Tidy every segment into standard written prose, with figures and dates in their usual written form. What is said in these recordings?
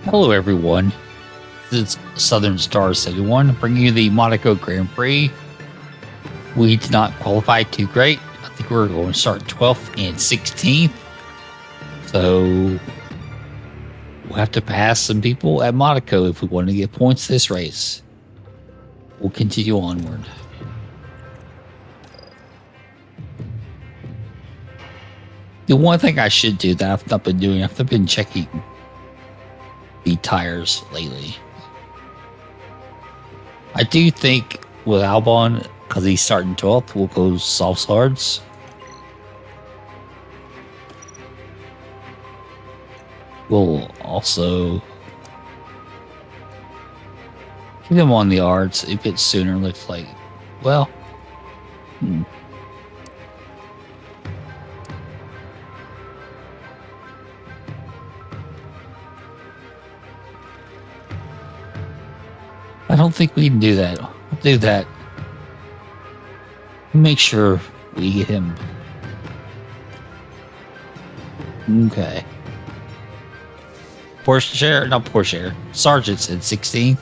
Hello, everyone. This is Southern Star 71 bringing you the Monaco Grand Prix. We did not qualify too great. I think we're going to start 12th and 16th. So we'll have to pass some people at Monaco if we want to get points this race. We'll continue onward. The one thing I should do that I've not been doing, I've been checking the tires lately. I do think with Albon, because he's starting 12th, we'll go soft hards. We'll also keep them on the yards a bit sooner. Looks like, well, I don't think we can do that. I'll do that. Make sure we get him. Okay. Porsche. Sargent's at 16th.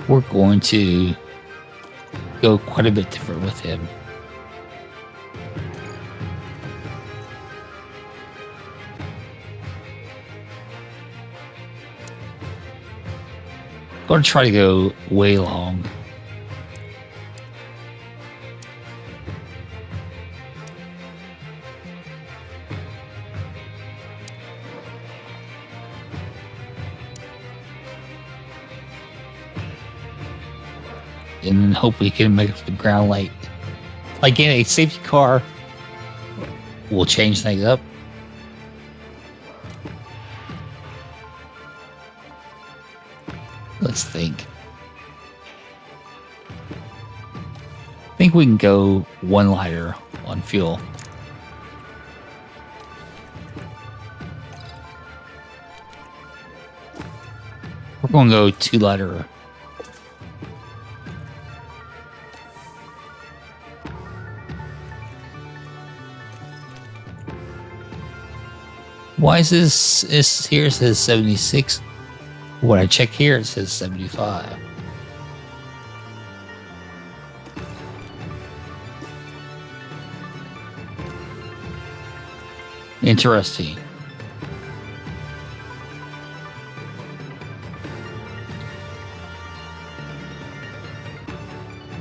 We're going to go quite a bit different with him. Going to try to go way long. And then hope we can make it to the ground light. Like in a safety car, we'll change things up. Let's think. I think we can go one liter on fuel. We're going to go 2 liter. Why is this here? It says 76. When I check here, it says 75. Interesting.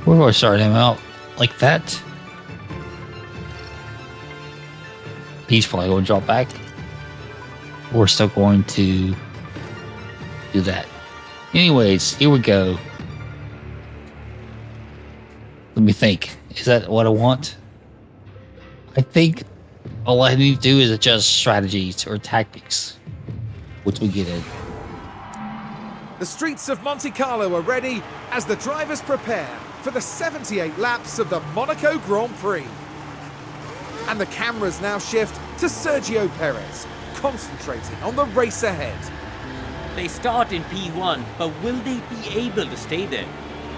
Where do I start him out? Like that? He's probably going to drop back. We're still going to do that. Anyways, here we go. Let me think. Is that what I want? I think all I need to do is adjust strategies or tactics, which we get in. The streets of Monte Carlo are ready as the drivers prepare for the 78 laps of the Monaco Grand Prix. And the cameras now shift to Sergio Perez, concentrating on the race ahead. They start in P1, but will they be able to stay there?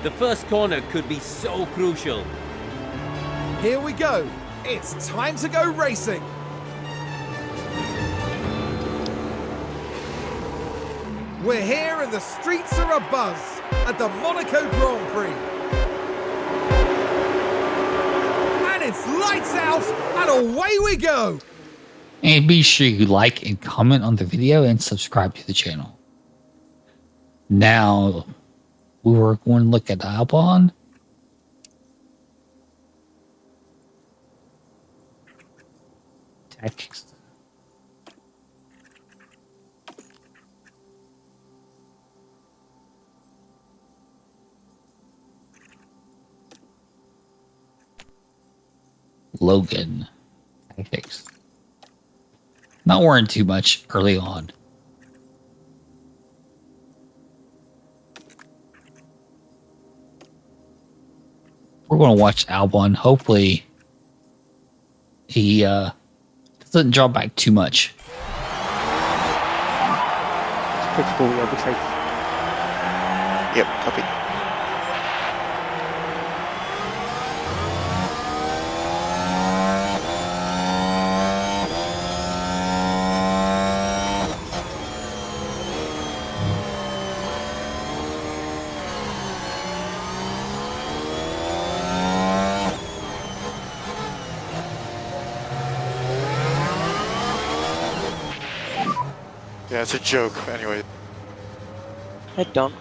The first corner could be so crucial. Here we go. It's time to go racing. We're here and the streets are abuzz at the Monaco Grand Prix. And it's lights out and away we go. And be sure you like and comment on the video and subscribe to the channel. Now, we were going to look at Albon. Tactics. Logan. Tactics. Not worrying too much early on. We're going to watch Albon. Hopefully, he doesn't draw back too much. Pitch ball overtake. Yep, copy. Yeah, it's a joke. Anyway, Head done.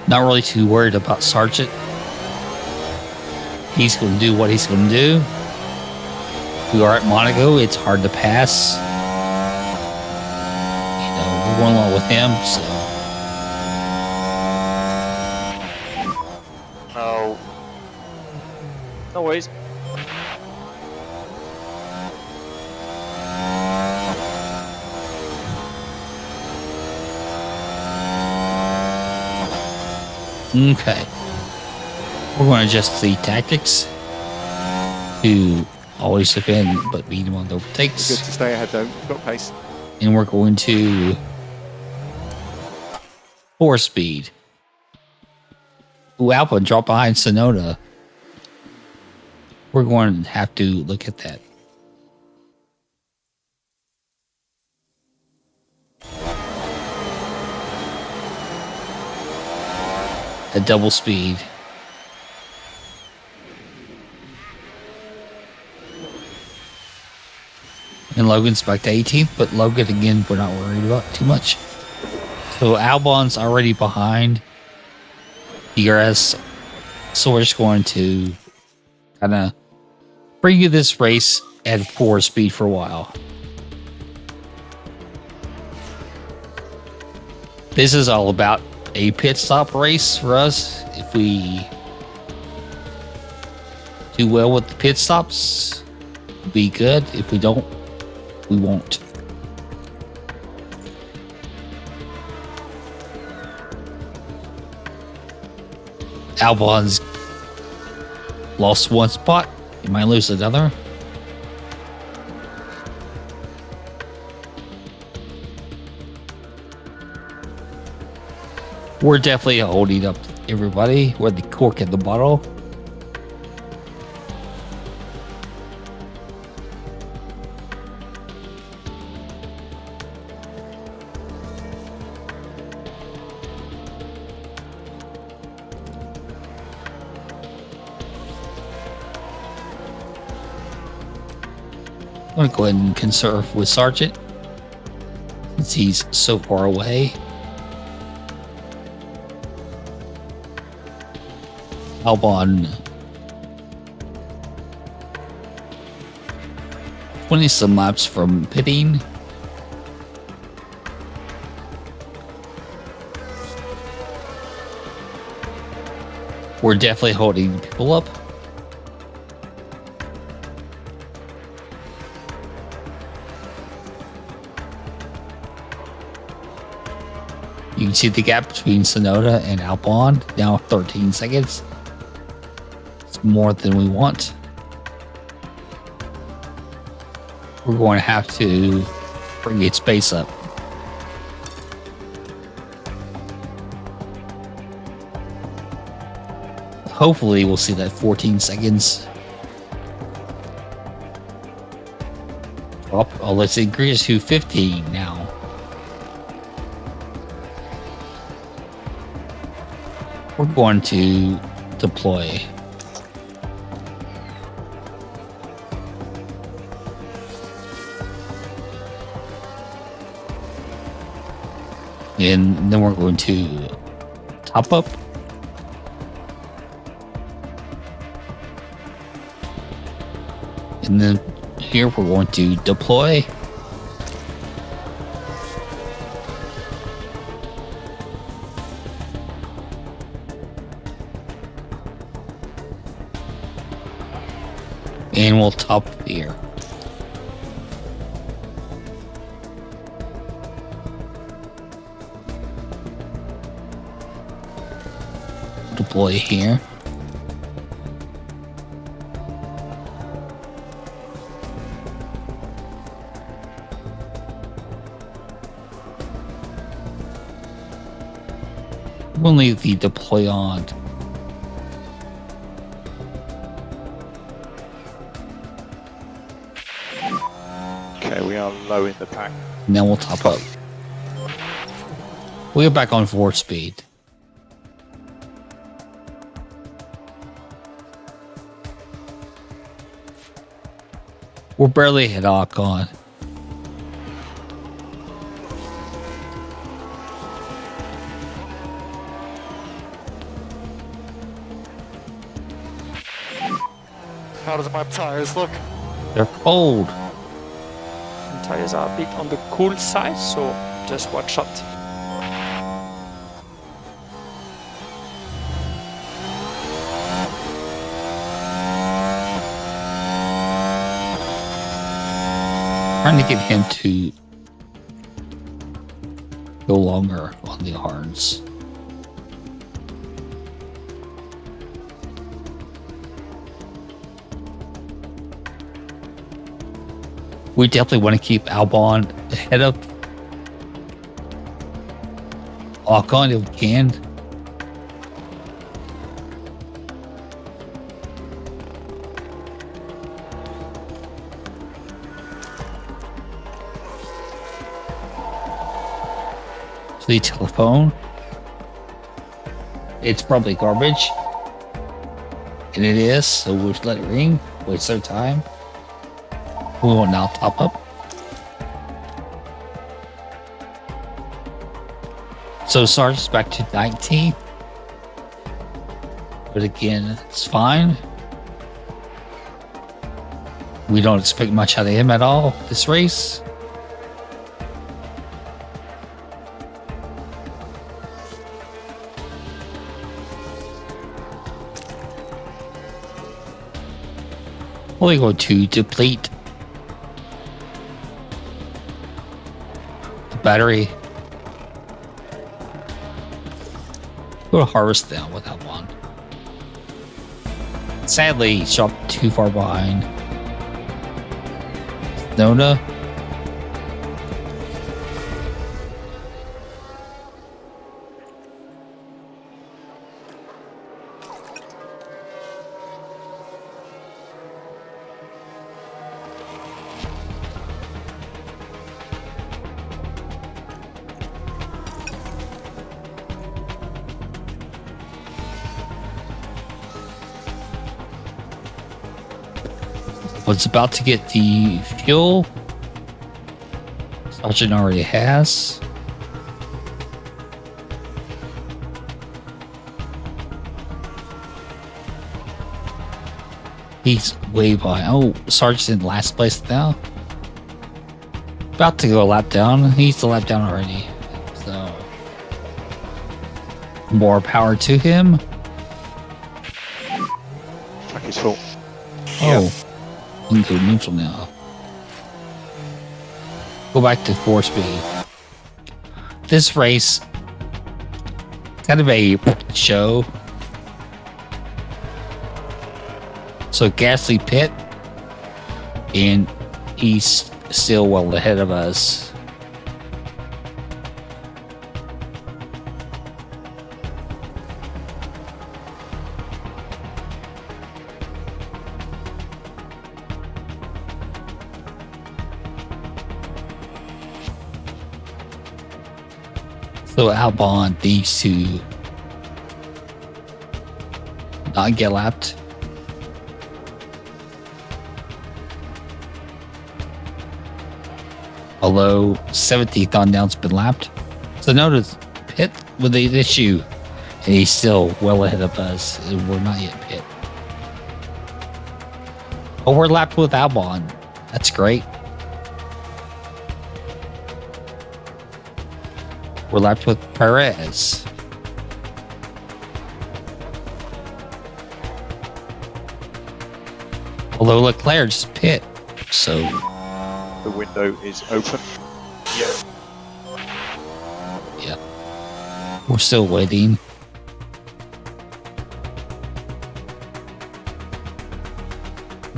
Not really too worried about Sargent. He's going to do what he's going to do. We are at Monaco. It's hard to pass. We're going along with him, so. no. No worries. Okay. We're going to adjust the tactics to always defend, but beat him on the Good overtakes. to stay ahead though. Got pace. And we're going to 4-speed. Ooh, Alfa dropped behind Sonoda. We're going to have to look at that. At double speed. And Logan's back to 18th, but Logan, again, we're not worried about too much. So Albon's already behind DRS. So we're just going to kind of bring you this race at 4 speed for a while. This is all about a pit stop race for us. If we do well with the pit stops, it'll be good. If we don't, we won't. Albon's lost one spot. He might lose another. We're definitely holding up everybody. We're the cork in the bottle. I'm going to go ahead and conserve with Sargent since he's so far away. Albon 20 some laps from pitting. We're definitely holding people up. You can see the gap between Sonoda and Albon, now 13 seconds. It's more than we want. We're going to have to bring its pace up. Hopefully we'll see that 14 seconds drop. Oh, let's increase to 15 now. We're going to deploy. And then we're going to top up. And then here we're going to deploy. And we'll top here. Deploy here. We'll leave the deploy on. Okay, we are low in the pack. And then we'll top up. We'll get back on 4 speed. We're barely hit Ocon. How does my tires look? They're cold. And tires are a bit on the cool side, so just watch out. Trying to get him to go longer on the hards. We definitely want to keep Albon ahead of Ocon if we can. The telephone. It's probably garbage. And it is, so we'll just let it ring. Waste our time. We will now top up. So Sarge's back to 19th. But again, it's fine. We don't expect much out of him at all this race. We're going to deplete the battery. Go to harvest down with that one. Sadly, he dropped too far behind. Nona. Was about to get the fuel. Sergeant already has. He's way behind. Oh, Sergeant's in last place now. About to go a lap down. He's a lap down already. So more power to him. Track is full. Oh. Into neutral now. Go back to 4 speed. This race, kind of a show. So Gasly pit, and he's still well ahead of us. So Albon needs to not get lapped. Although 17th on down's been lapped. So notice pit with the issue, and he's still well ahead of us. We're not yet pit. Oh, we're lapped with Albon. That's great. We're lapped with Perez. Although Leclerc just pit, so The window is open. yeah, we're still waiting.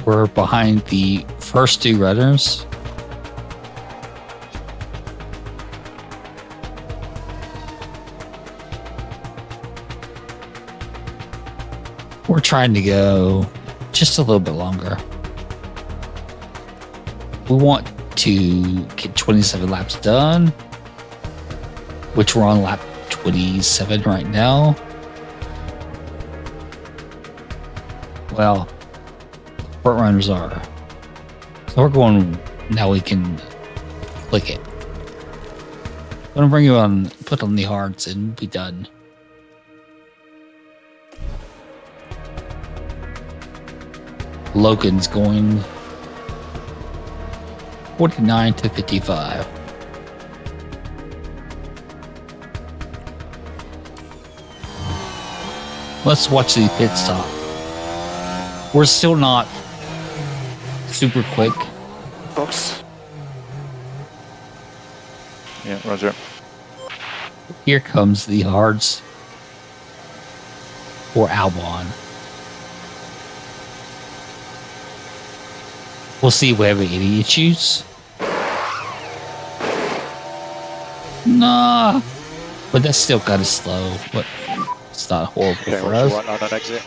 We're behind the first 2 runners. We're trying to go just a little bit longer. We want to get 27 laps done, which we're on lap 27 right now. Well, front runners are. So we're going, now we can click it. I'm gonna bring you on, put on the hards, and be done. Logan's going 49 to 55. Let's watch the pit stop. We're still not super quick. Box. Yeah, roger. Here comes the hards for Albon. We'll see if we have any issues. Nah, but that's still kind of slow. But it's not horrible Okay, for roger, us. one on an exit.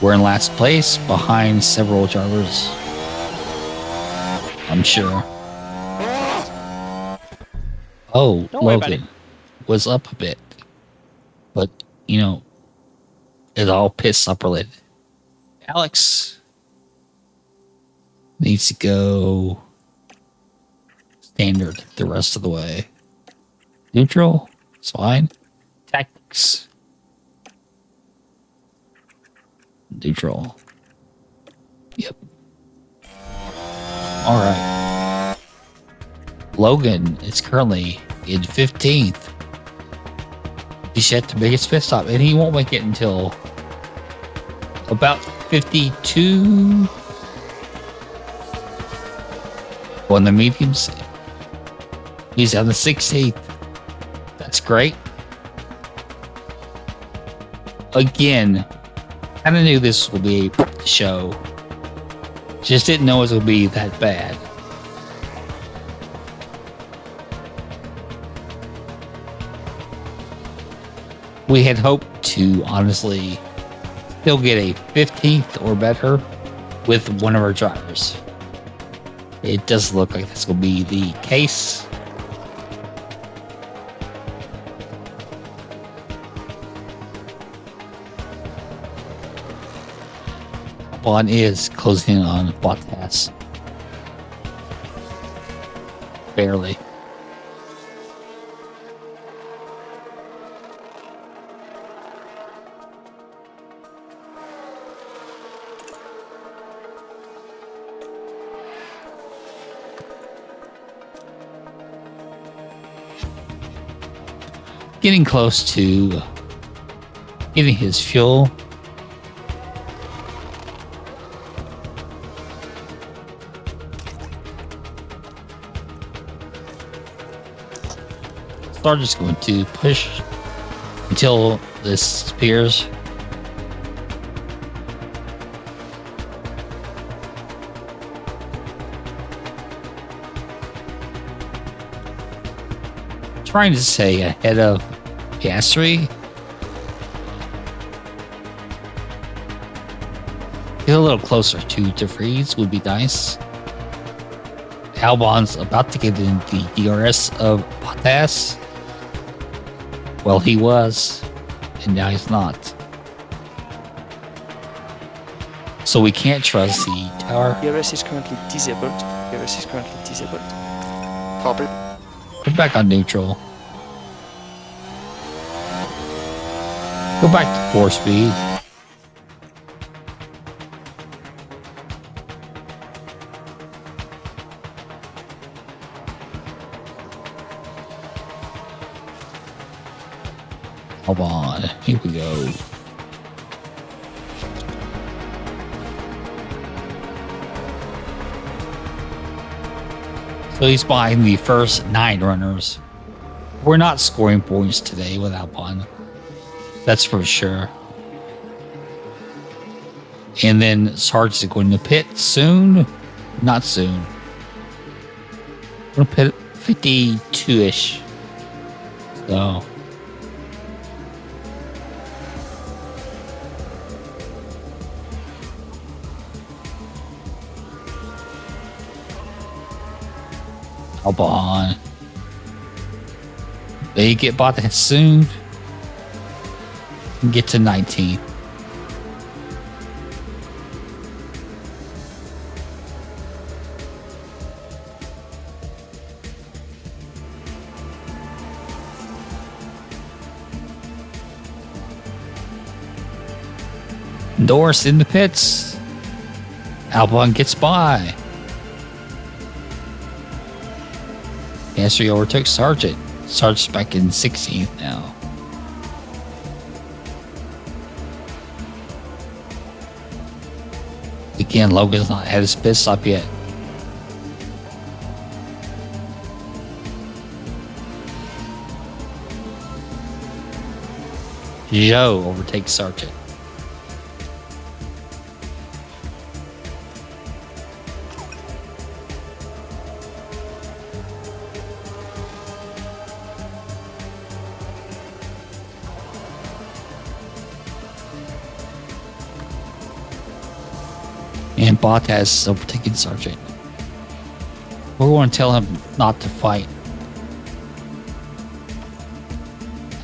We're in last place behind several drivers. I'm sure. Oh, Don't worry about Logan was up a bit. But, you know, it's all pit stop related. Alex needs to go standard the rest of the way. Neutral, it's fine. Tactics. Neutral. Yep. All right. Logan is currently in 15th. He's yet to make his pit stop, and he won't make it until about 52 on the mediums. He's on the 16th. That's great. Again, kind of knew this would be a show. Just didn't know it would be that bad. We had hoped to honestly still get a 15th or better with one of our drivers. It does look like that's going to be the case. One is closing in on Bottas. Barely. Getting close to getting his fuel. Sargent's going to push until this disappears. Trying to stay ahead of Piastri. Get a little closer to DeVries would be nice. Albon's about to get in the DRS of Bottas. Well, he was, and now he's not. So we can't trust the tower. DRS is currently disabled. DRS is currently disabled. Copy. Put back on neutral. Go back to 4 speed. Hold on. Here we go. So he's behind the first 9 runners. We're not scoring points today with Albon. That's for sure. And then Sarge is going to pit soon. Not soon. Going to pit 52-ish. So. Albon. They get Bottas soon. Get to 19. Norris in the pits. Albon gets by. Piastri overtook Sargent. Sargent's back in 16th now. Again, Logan's not had his pit stop yet. Joe overtakes Sargent. And Bottas is overtaking Sargent. We're going to tell him not to fight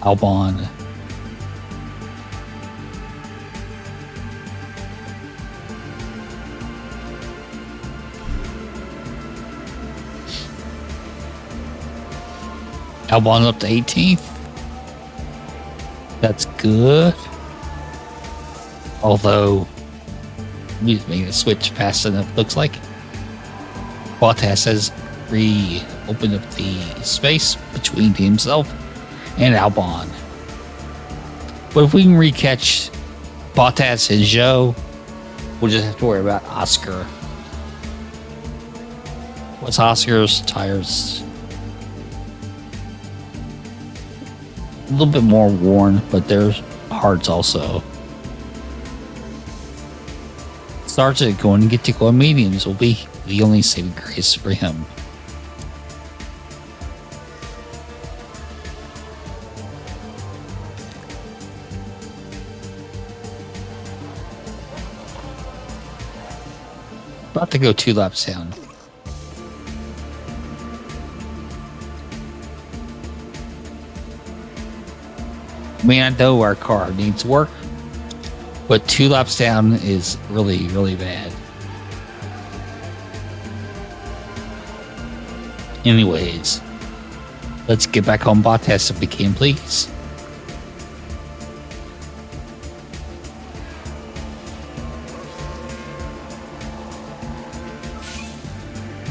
Albon. Albon up to 18th. That's good. Although, he's making a switch fast enough, looks like. Bottas has opened up the space between himself and Albon. But if we can recatch Bottas and Joe, we'll just have to worry about Oscar. What's Oscar's tires? A little bit more worn, but their hearts also. Sargent going to get to go on mediums will be the only saving grace for him. About to go 2 laps down. I mean, I know our car needs work, but 2 laps down is really, really bad. Anyways, let's get back on Bottas if we can, please.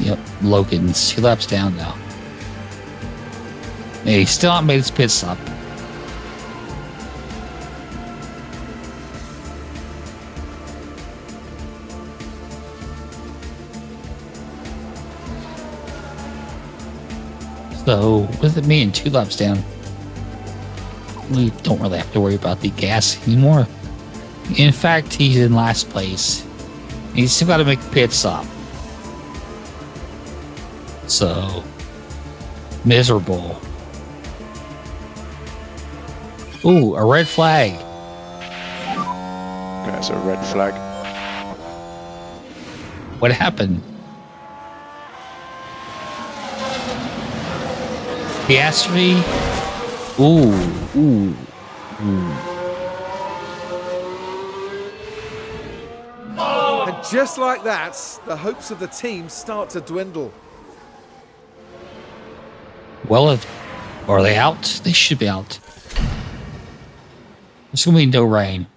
Yep, Logan's 2 laps down now. And he still not made his pit stop. So, with it being 2 laps down, we don't really have to worry about the gas anymore. In fact, he's in last place. He's still got to make a pit stop. So, miserable. Ooh, a red flag. There's a red flag. What happened? Piastri. Ooh. And just like that, the hopes of the team start to dwindle. Well, are they out? They should be out. There's going to be no rain.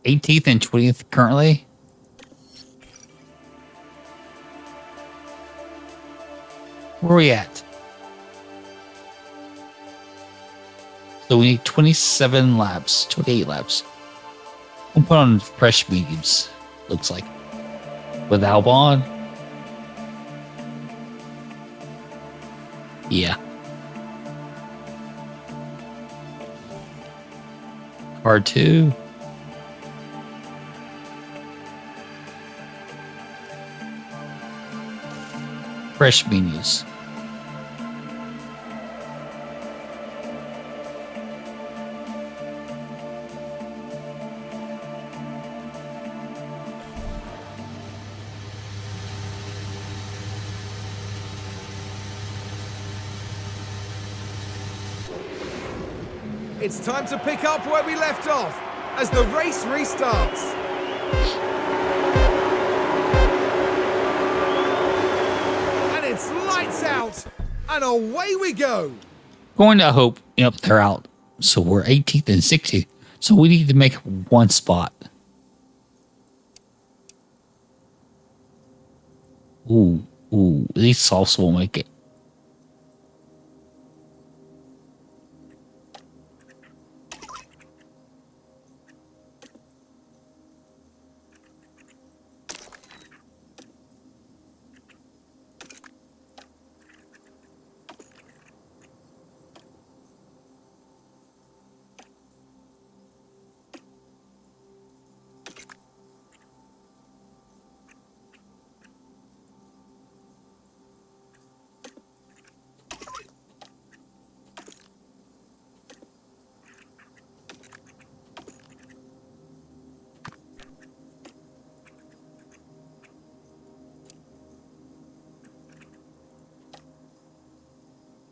18th and 20th currently. Where are we at? So we need 27 laps, 28 laps. We'll put on fresh mediums, looks like. With Albon. Yeah. Car 2. Fresh menus. It's time to pick up where we left off as the race restarts. And it's lights out, and away we go. Going to hope, they're out. So we're 18th and 16th. So we need to make one spot. Ooh, at least Sauce will make it.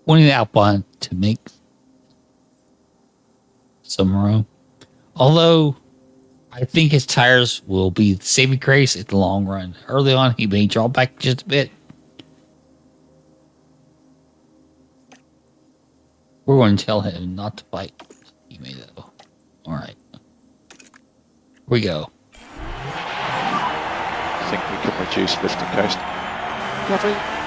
Wanting the Alpine to make some room. Although I think his tires will be saving grace in the long run. Early on, he may draw back just a bit. We're going to tell him not to fight. He may though. All right. Here we go. I think we can reduce lift and coast. Copy.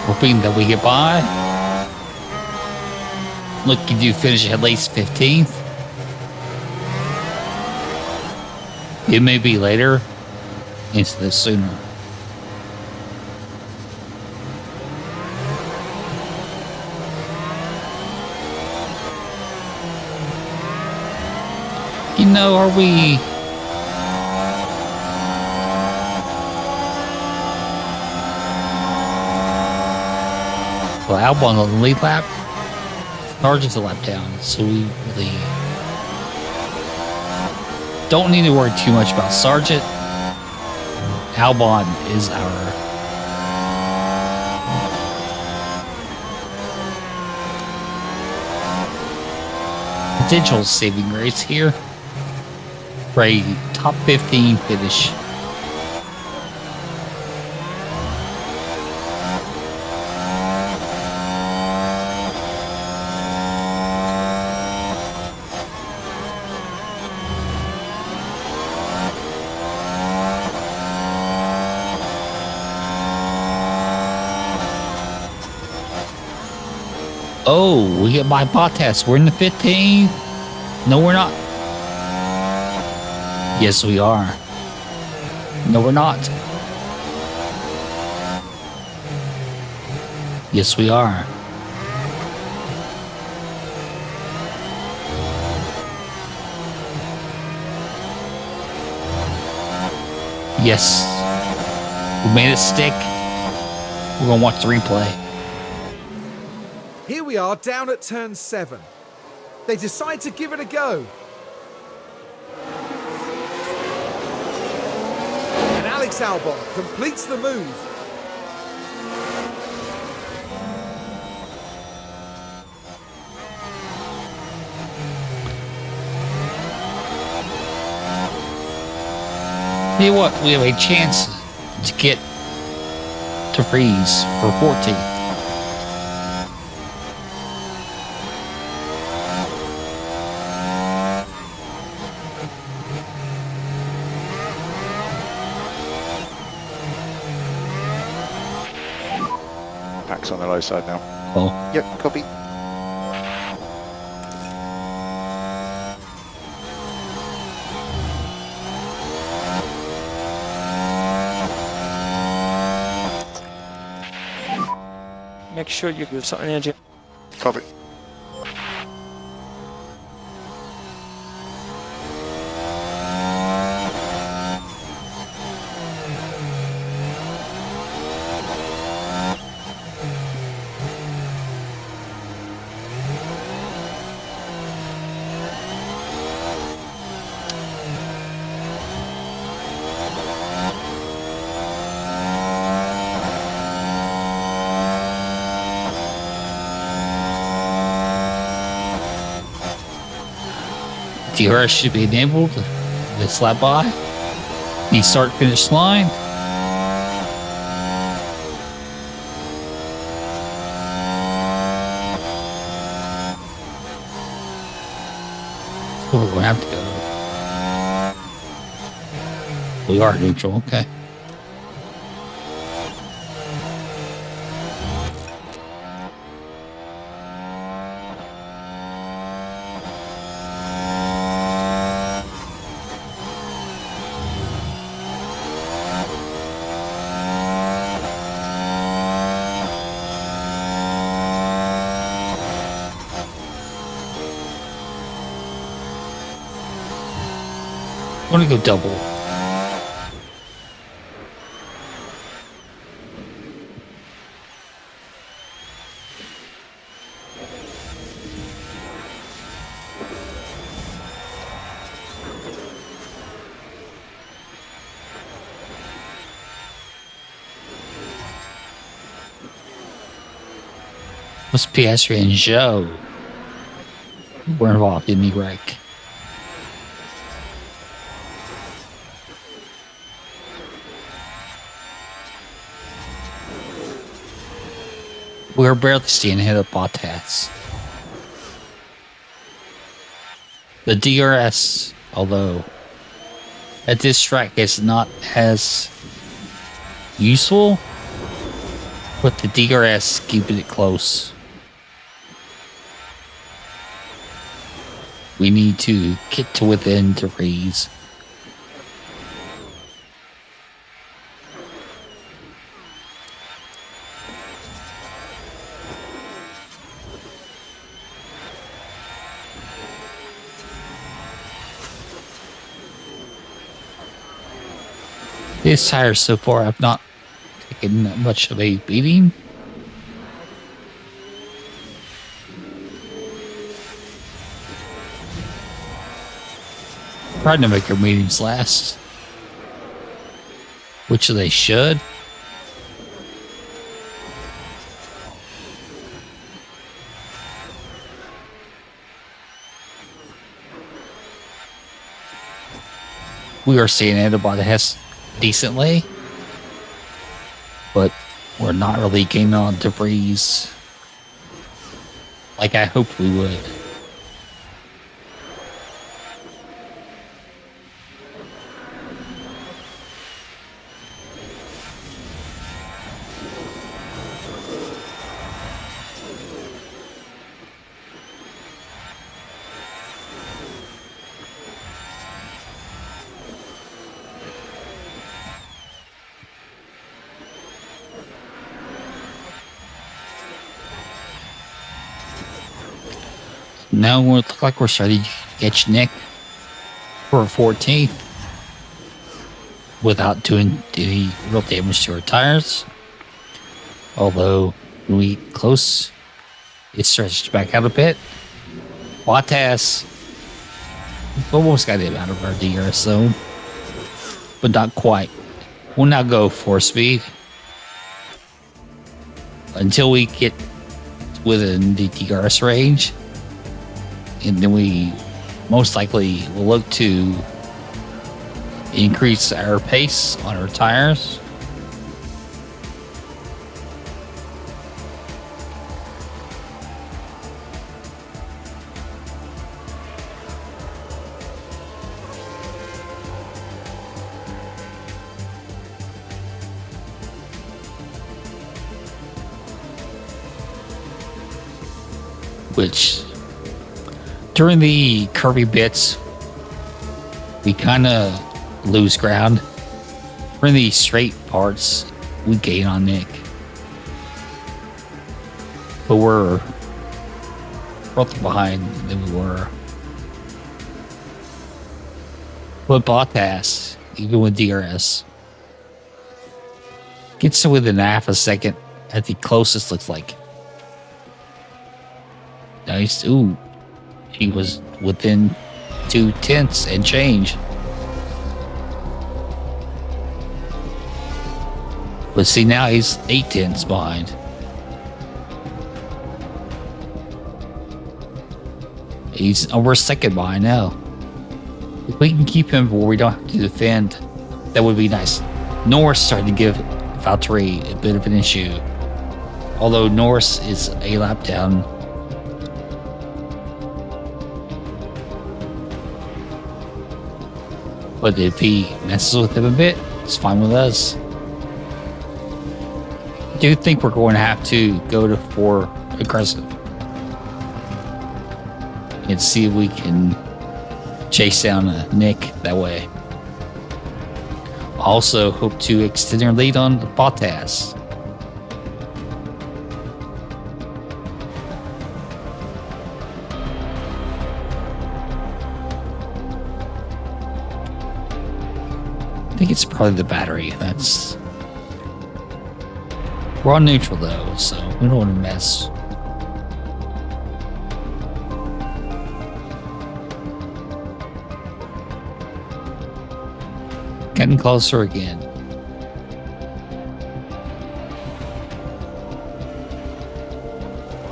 Hoping that we get by. Looking to finish at least 15th. It may be later instead of sooner. You know, are we... Well, Albon on the lead lap. Sargent's a lap down, so we really don't need to worry too much about Sargent. Albon is our potential saving grace here for a top 15 finish. Oh, we get by Bottas. We're in the 15th. No, we're not. Yes, we are. No, we're not. Yes, we are. Yes. We made it stick. We're going to watch the replay. Here we are down at turn 7. They decide to give it a go. And Alex Albon completes the move. Tell you what, we have a chance to get to freeze for 14th. Pack's on the low side now. Oh, Yep, copy. Make sure you give some energy. Copy. DRS should be enabled. This lap by. The start finish line. So we're going to have to go. We are neutral, okay. I want to go double. What's Piastri and Joe were involved in the wreck? We were barely staying ahead of Bottas. The DRS, although at this track is not as useful, but the DRS keeping it close. We need to get to within degrees. These tires so far have not taken that much of a beating. Trying to make our meetings last, which they should. We are seeing antibody has decently, but we're not really gaining on debris like I hoped we would. Now we look like we're starting to catch Nick for a 14th without doing any real damage to our tires. Although when we get close, it stretched back out a bit. Bottas almost got him out of our DRS zone, but not quite. We'll now go 4-speed until we get within the DRS range. And then we most likely will look to increase our pace on our tires. Which during the curvy bits, we kind of lose ground. During the straight parts, we gain on Nick. But we're further behind than we were. But Bottas, even with DRS, gets to within half a second at the closest, looks like. Nice. Ooh. He was within 2 tenths and change. But see, now he's 8 tenths behind. We're second behind now. If we can keep him where we don't have to defend, that would be nice. Norris started to give Valtteri a bit of an issue. Although Norris is a lap down. But if he messes with him a bit, it's fine with us. I do think we're going to have to go to 4 aggressive. And see if we can chase down Nick that way. Also hope to extend our lead on Bottas. I think it's probably the battery. We're on neutral though, so we don't want to mess. Getting closer again.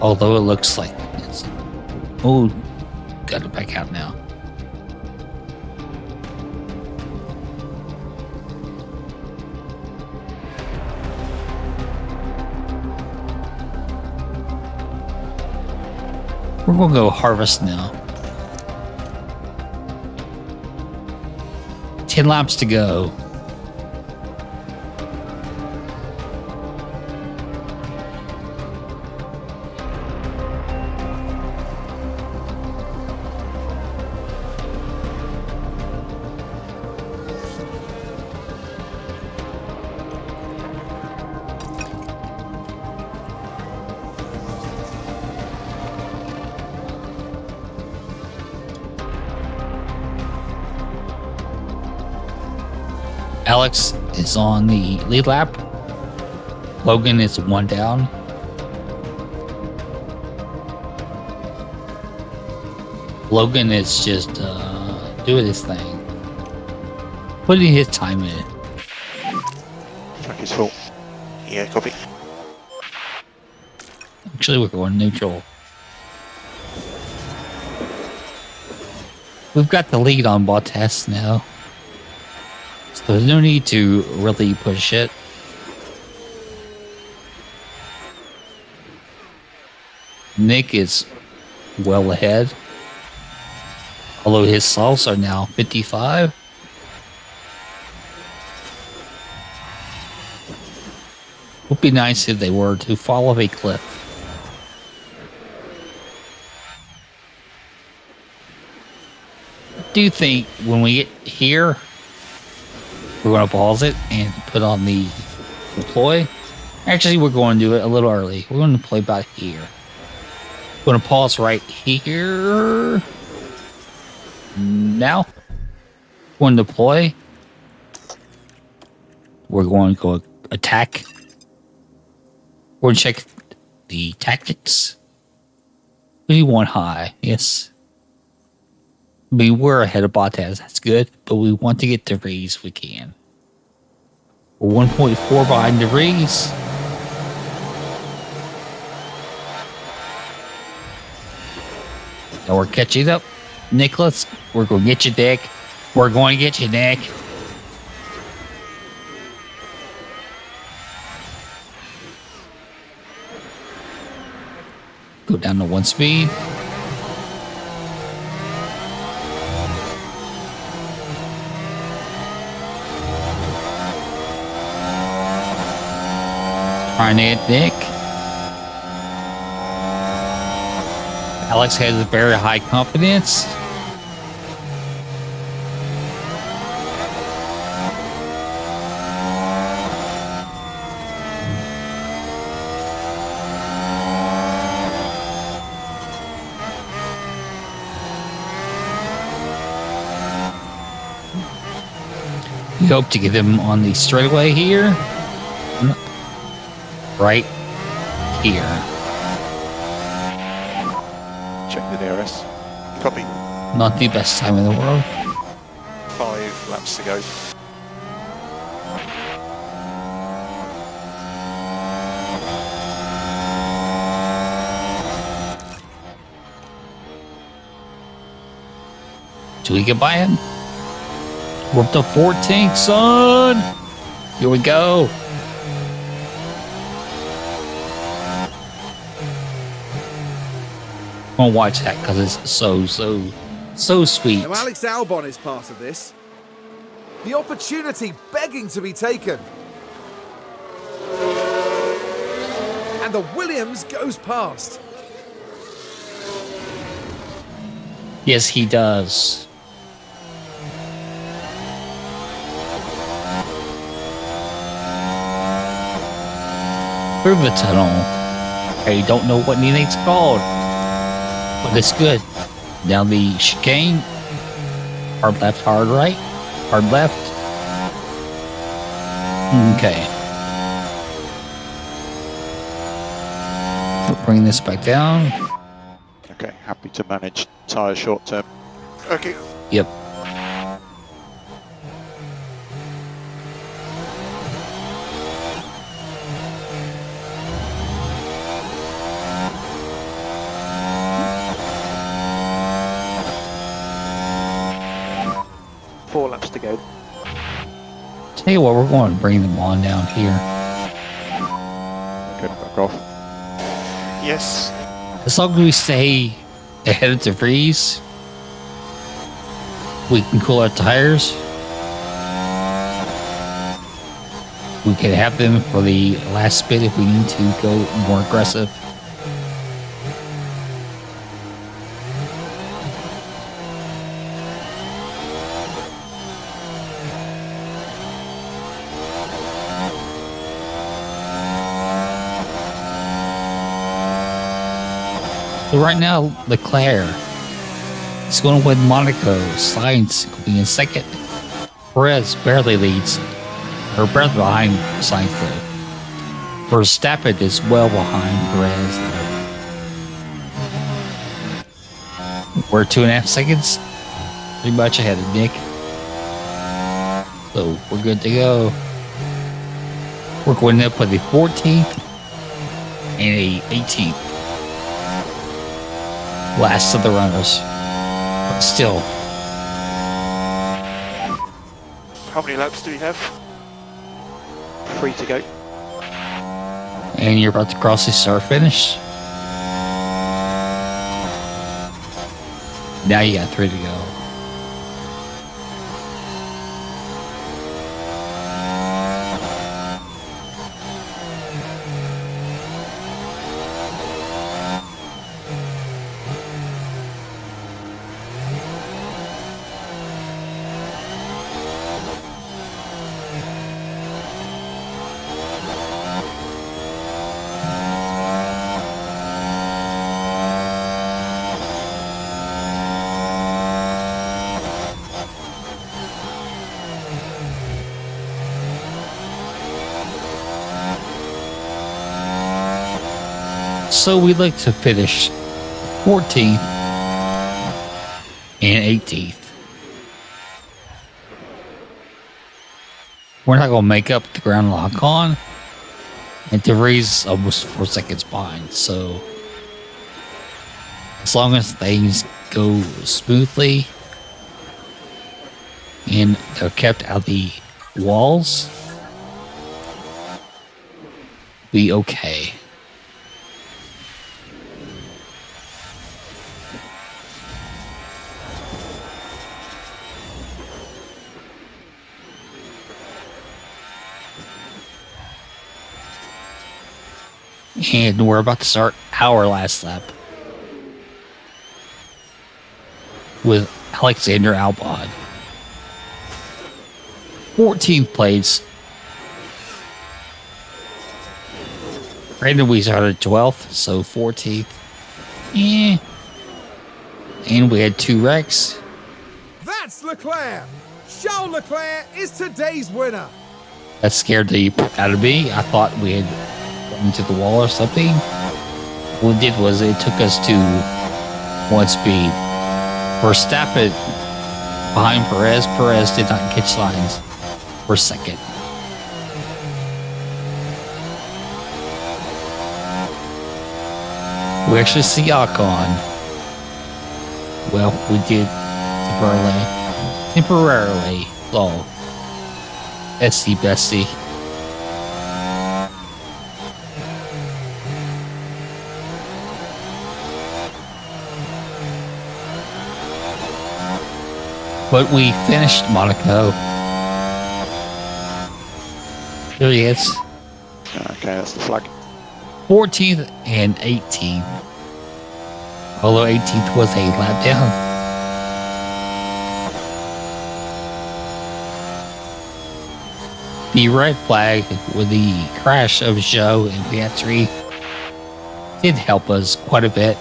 Although it looks like it's... Oh, got to back out now. We're going to go harvest now. 10 laps to go. Alex is on the lead lap. Logan is 1 down. Logan is just doing his thing. Putting his time in. Track is full. Yeah, copy. Actually, we're going neutral. We've got the lead on Bottas now. So there's no need to really push it. Nick is well ahead. Although his softs are now 55. Would be nice if they were to fall off a cliff. I do think when we get here, we're going to pause it and put on the deploy. Actually, we're going to do it a little early. We're going to play about here. We're going to pause right here. Now, we're going to deploy. We're going to go attack. We're going to check the tactics. We want high, yes. I mean, we're ahead of Bottas, that's good, but we want to get De Vries if we can. We're 1.4 behind De Vries. Now we're catching up. Nicholas, we're going to get you, Nick. We're going to get you, Nick. Go down to 1 speed. Trying to hit Nick. Alex has a very high confidence. We hope to get him on the straightaway here. Right here. Check the DRS. Copy. Not the best time in the world. 5 laps to go. Do we get by him? We're up to 14th, son. Here we go. I'm gonna watch that because it's so sweet. Now Alex Albon is part of this. The opportunity begging to be taken. And the Williams goes past. Yes, he does. Through the tunnel. I don't know what anything's called, but it's good. Down the chicane. Hard left, hard right. Hard left. Okay. We'll bring this back down. Okay, happy to manage tyres short term. Okay. Yep. Four laps to go. Tell you what, we're going to bring them on down here. Okay, back off. Yes. As long as we stay ahead of the freeze, we can cool our tires. We can have them for the last bit if we need to go more aggressive. So right now, Leclerc is going to win Monaco. Sainz will be in second. Perez barely leads, or barely behind Sainz though. Verstappen is well behind Perez though. We're 2.5 seconds, pretty much ahead of Nick. So we're good to go. We're going up with the 14th and a 18th. Last of the runners. But still. How many laps do we have? 3 to go. And you're about to cross the start finish. Now you got 3 to go. So we like to finish 14th and 18th. We're not going to make up the ground lock on. And DeVries almost 4 seconds behind. So as long as things go smoothly and they're kept out of the walls, be okay. And we're about to start our last lap with Alexander Albon. 14th place. Granted, we started 12th, so 14th. Yeah. And we had 2 wrecks. That's Leclerc. Charles Leclerc is today's winner. That scared the out of me. I thought we had gone into the wall or something. What it did was it took us to 1 speed. Verstappen behind Perez. Perez did not catch lines for second. We actually see Ocon. Well, we did temporarily all SC Bestie. But we finished Monaco. There he is. Okay, that's the flag. 14th and 18th. Although 18th was a lap down. The red flag with the crash of Zhou and Piastri did help us quite a bit.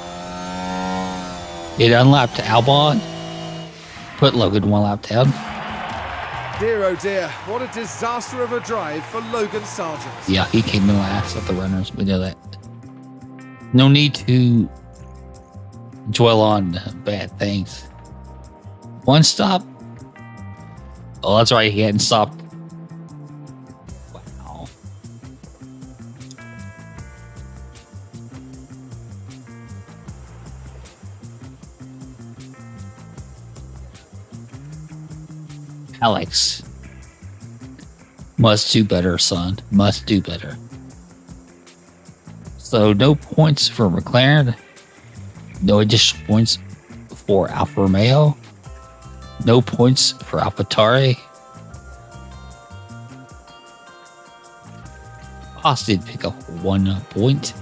It unlapped Albon, put Logan one lap down. Dear oh dear, what a disaster of a drive for Logan Sargent. Yeah, he came in last of the runners. We know that. No need to dwell on bad things. One stop. Oh, that's right. He hadn't stopped. Wow. Alex. Must do better, son. Must do better. So no points for McLaren. No additional points for Alfa Romeo. No points for AlphaTauri. Haas did pick up 1 point.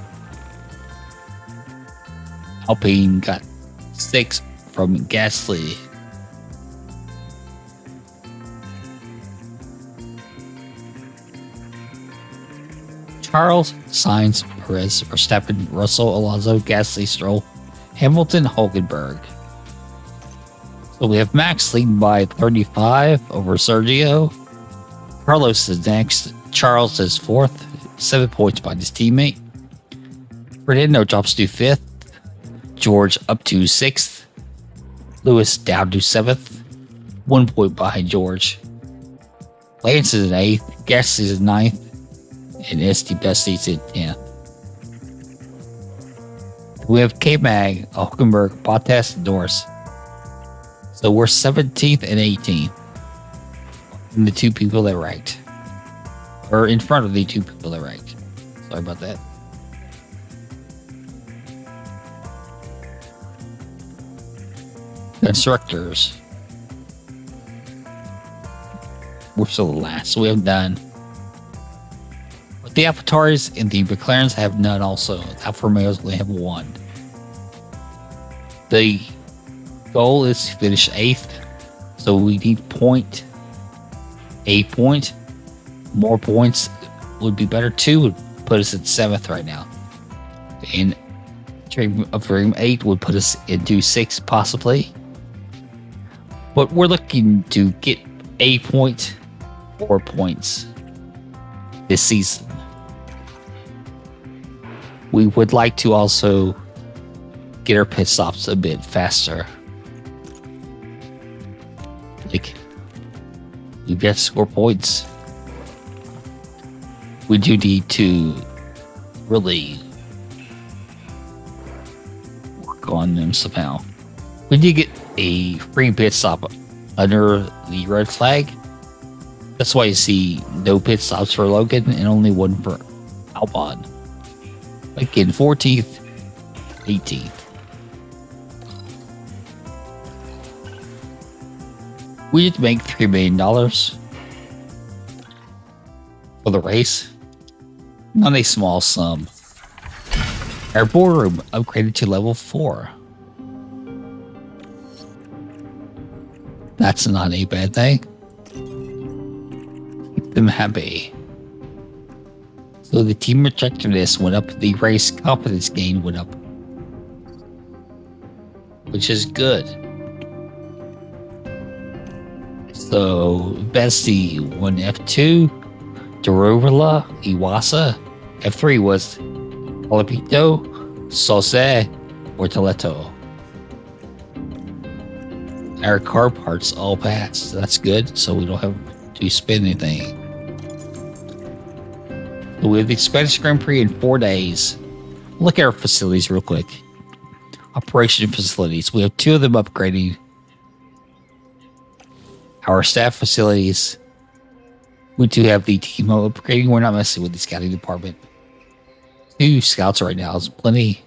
Alpine got 6 from Gasly. Charles, Sainz, Perez, Verstappen, Russell, Alonso, Gasly, Stroll, Hamilton, Hulkenberg. So we have Max leading by 35 over Sergio. Carlos is next. Charles is 4th, 7 points behind his teammate. Fernando drops to 5th. George up to 6th. Lewis down to 7th, 1 point behind George. Lance is in 8th. Gasly is in 9th. And SD Bestie's in 10th. We have K-Mag, Hulkenberg, Bottas, and Norris. So we're 17th and 18th. And the 2 people that ranked. Or in front of the 2 people that ranked. Sorry about that. Constructors. We're still the last, so we haven't done. But the AlphaTauris and the McLarens have none also. The Alfa Romeos only have 1. The goal is to finish 8th, so we need a point. More points would be better. 2 would put us at 7th right now. And from 8 would put us into 6 possibly. But we're looking to get a point or points this season. We would like to also get our pit stops a bit faster. Like, we got to score points. We do need to really work on them somehow. We did get a free pit stop under the red flag. That's why you see no pit stops for Logan and only 1 for Albon. Again, 14th, 18th. We did make $3 million for the race. Not a small sum. Our boardroom upgraded to level 4. That's not a bad thing. Keep them happy. So the team attractiveness went up, the race confidence gain went up, which is good. So Bestie won F2, Darovala, Iwasa. F3 was Colapito, Sauce, or Toleto. Our car parts all passed. That's good, so we don't have to spend anything. So we have the Spanish Grand Prix in 4 days. Look at our facilities real quick. Operation facilities. We have 2 of them upgrading. our staff facilities. We do have the team upgrading. We're not messing with the scouting department. 2 scouts right now is plenty.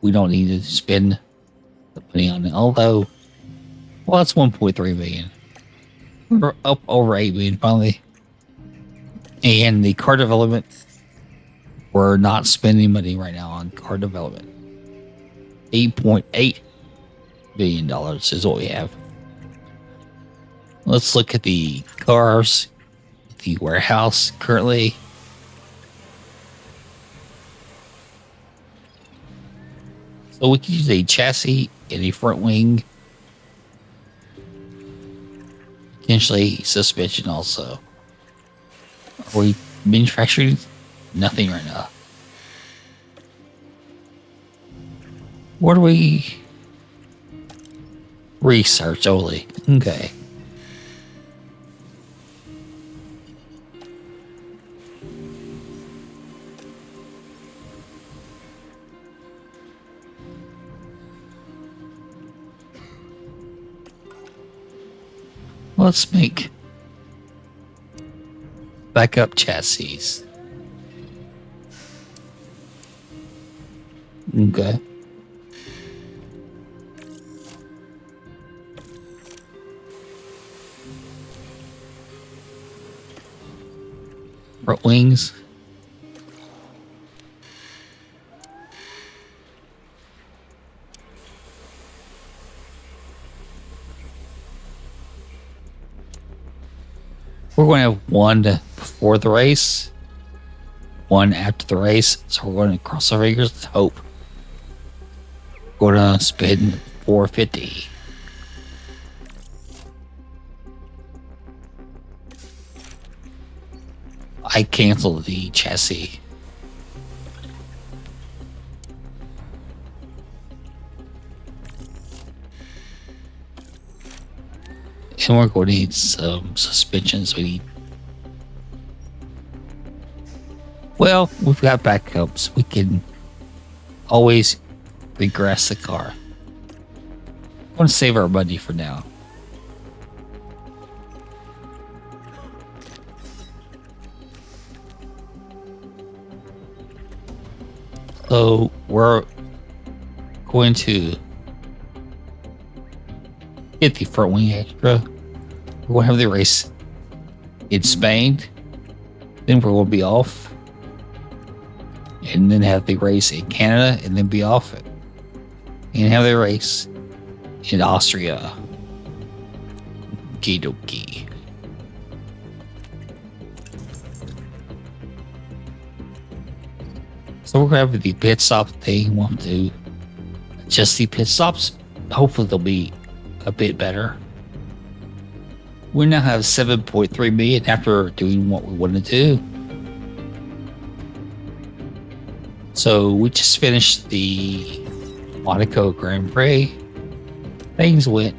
We don't need to spend the money on it. Although, well, that's 1.3 million. We're up over 8 million finally. And the car development, we're not spending money right now on car development. $8.8 billion is what we have. Let's look at the cars, the warehouse currently. So we can use a chassis and a front wing. Potentially suspension also. Are we manufacturing? Nothing right now. What do we... Research only. Okay. Let's make backup chassis. Okay. Front wings. We're going to have one before the race, one after the race. So we're going to cross our fingers and hope. We're going to spend $450. I canceled the chassis. And we're going to need some suspensions. We need. Well, we've got backups. We can always regress the car. I want to save our money for now. So we're going to get the front wing extra. We're going to have the race in Spain. Then we're going to be off. And then have the race in Canada and then be off it. And have the race in Austria. Okie dokie. So we're going to have the pit stop thing. We'll have to adjust the pit stops. Hopefully they'll be a bit better. We now have 7.3 million after doing what we want to do. So we just finished the Monaco Grand Prix. Things went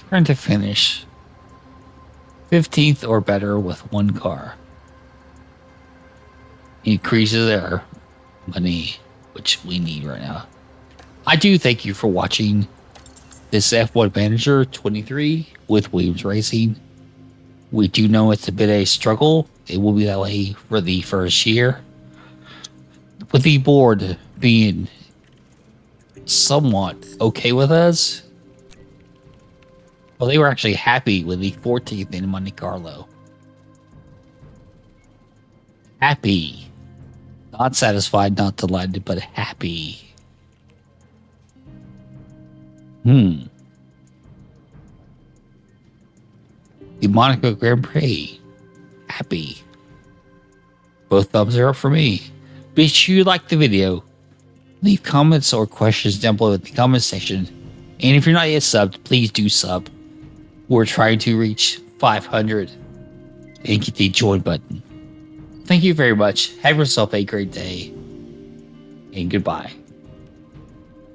Trying to finish 15th or better with one car. Increases our money, which we need right now. I do thank you for watching this F1 Manager 23 with Williams Racing. We do know it's a bit of a struggle. It will be that way for the first year. With the board being somewhat okay with us. Well, they were actually happy with the 14th in Monte Carlo. Happy. Not satisfied, not delighted, but happy. The Monaco Grand Prix. Happy. Both thumbs are up for me. Be sure you like the video. Leave comments or questions down below in the comment section. And if you're not yet subbed, please do sub. We're trying to reach 500 and get the join button. Thank you very much. Have yourself a great day. And goodbye.